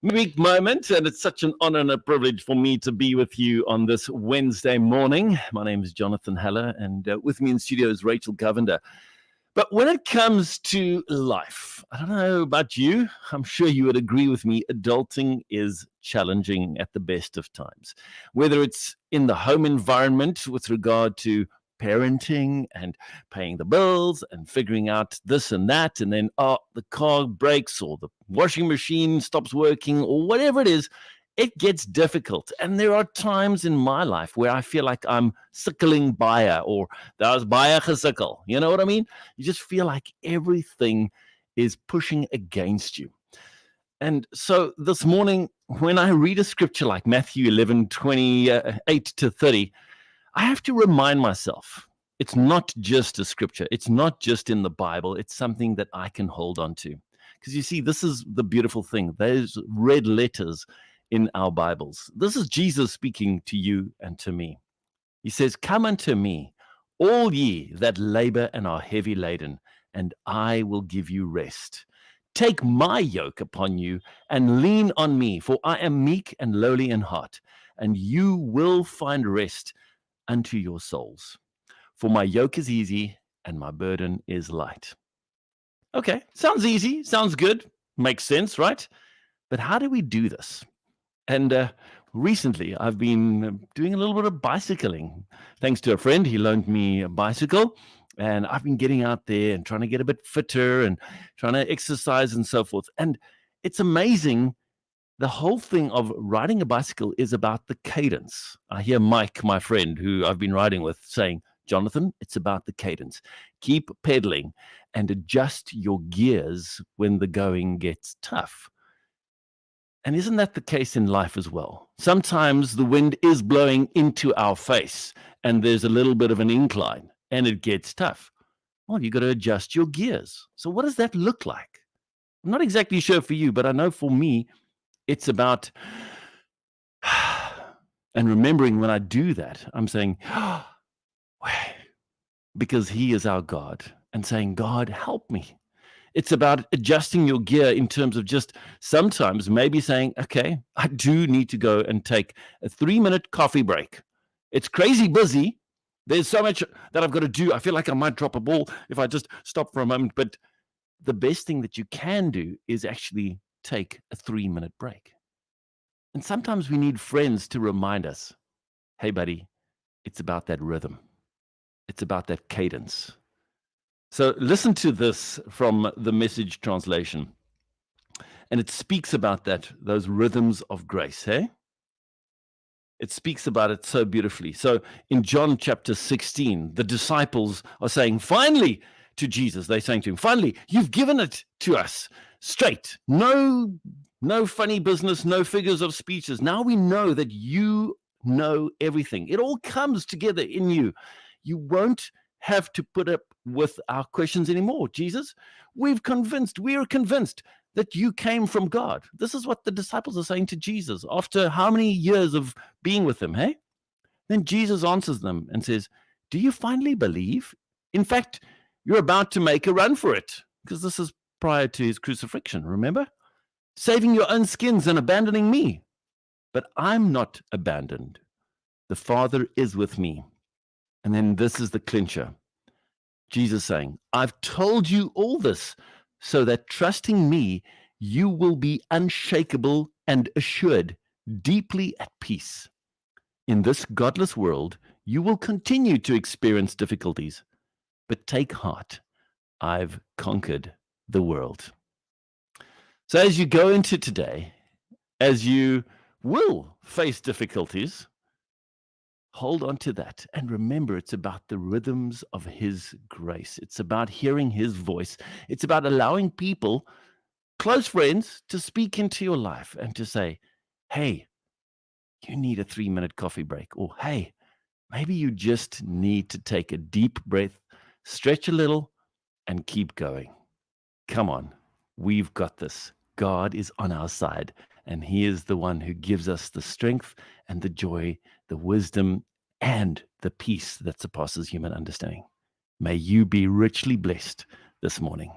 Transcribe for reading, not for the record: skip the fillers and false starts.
Midweek moment, and it's such an honor and a privilege for me to be with you on this Wednesday morning. My name is Jonathan Haller, and with me in studio is Rachel Govender. But when it comes to life, I don't know about you, I'm sure you would agree with me, adulting is challenging at the best of times. Whether it's in the home environment with regard to parenting and paying the bills and figuring out this and that, and then the car breaks or the washing machine stops working or whatever it is, it gets difficult. And there are times in my life where I feel like I'm suckling Baie, or that was Baie Sukkel. You know what I mean? You just feel like everything is pushing against you. And so this morning, when I read a scripture like Matthew 11:28-30, I have to remind myself, it's not just a scripture. It's not just in the Bible. It's something that I can hold on to. Because you see, this is the beautiful thing. Those red letters in our Bibles. This is Jesus speaking to you and to me. He says, "Come unto me, all ye that labor and are heavy laden, and I will give you rest. Take my yoke upon you and lean on me, for I am meek and lowly in heart, and you will find rest unto your souls. For my yoke is easy and my burden is light." Okay, sounds easy, sounds good, makes sense, right? But how do we do this? And recently, I've been doing a little bit of bicycling. Thanks to a friend, he loaned me a bicycle, and I've been getting out there and trying to get a bit fitter and trying to exercise and so forth. And it's amazing. The whole thing of riding a bicycle is about the cadence. I hear Mike, my friend, who I've been riding with, saying, "Jonathan, it's about the cadence. Keep pedaling and adjust your gears when the going gets tough." And isn't that the case in life as well? Sometimes the wind is blowing into our face and there's a little bit of an incline and it gets tough. Well, you've got to adjust your gears. So what does that look like? I'm not exactly sure for you, but I know for me, it's about, and remembering when I do that, I'm saying, because He is our God, and saying, "God, help me." It's about adjusting your gear in terms of just sometimes maybe saying, "Okay, I do need to go and take a 3-minute coffee break. It's crazy busy. There's so much that I've got to do. I feel like I might drop a ball if I just stop for a moment." But the best thing that you can do is actually take a 3-minute break. And sometimes we need friends to remind us, "Hey, buddy, it's about that rhythm. It's about that cadence." So listen to this from the Message translation. And it speaks about those rhythms of grace, hey? It speaks about it so beautifully. So in John chapter 16, the disciples are saying, finally, to Jesus, they're saying to him, "Finally, you've given it to us straight. No funny business, no figures of speeches. Now we know that you know everything. It all comes together in you. You won't have to put up with our questions anymore, Jesus. We are convinced that you came from God." This is what the disciples are saying to Jesus after how many years of being with him, hey? Then Jesus answers them and says, "Do you finally believe? In fact, you're about to make a run for it," because this is prior to his crucifixion, remember? "Saving your own skins and abandoning me. But I'm not abandoned. The Father is with me." And then this is the clincher. Jesus saying, "I've told you all this so that trusting me, you will be unshakable and assured, deeply at peace. In this godless world, you will continue to experience difficulties, but take heart. I've conquered the world." So as you go into today, as you will face difficulties, hold on to that and remember, it's about the rhythms of His grace. It's about hearing His voice. It's about allowing people, close friends, to speak into your life and to say, "Hey, you need a 3-minute coffee break," or "Hey, maybe you just need to take a deep breath, stretch a little, and keep going. Come on, we've got this. God is on our side, and He is the one who gives us the strength and the joy, the wisdom, and the peace that surpasses human understanding." May you be richly blessed this morning.